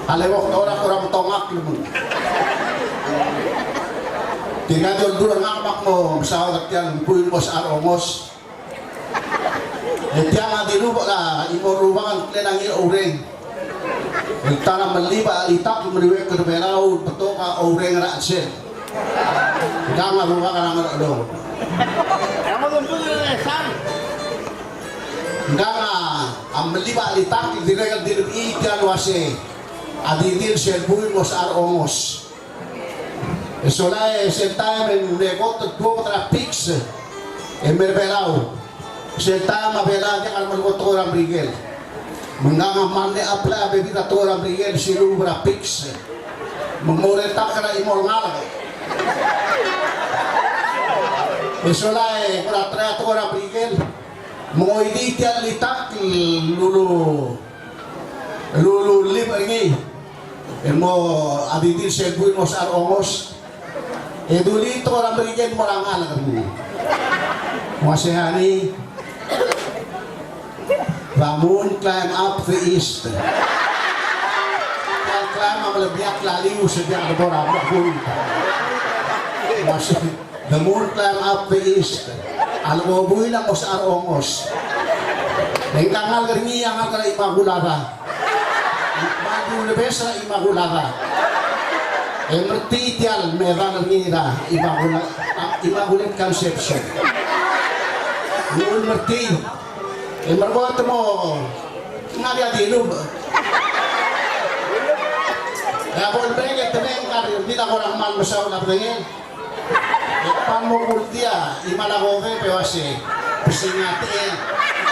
Alewok na orang tongak naman. Tinadol doon ang amak mo, masawag at yan, puyin mo sa aromos. Ito nga dinubo na, imurubangan kaya ng ioreng. Ito na maliba, itak, lumaliwek ko na peraw, pato ka, oreng na at siya. Ito nga ruba ka ng ano. Kaya mo doon po na san? Ito nga, ang maliba, itak, direkal dinubigyan wasi. Adidil siya, puyin mo sa aromos. So na senta men negot ko tra fix merpelaw senta mabela dia kan mo to ram brigel manganga mande apla bebita to ram brigel silu bra fix mangore ta kana imol ngala so na kura tra to ram brigel mo idi tial litak lulu libangi mo adidil seguin mo sa ongos. Dulito orang berikan morangal kamu. Masihani. Ramun climb up the east. Climb ang labiak laliw sa biyak na borang bakul. The moon climb up the east. Almobuhin ang os arongos. Nengkangal ringi ang akala imagulara. Bago lebes na imagulara. Mertitial merang ngira imagulit conception. Noon merti. Merbuat mo ngalia dilub. Ya bon bengek temeng kari tidak orang mal besar na bengek. Pan mo kultia imala kowe pewase. Pesingatin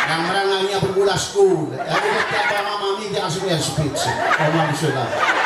yang merangangnya berbulas ku. Aku kata mama mami dia kasih speech. Omong sudah.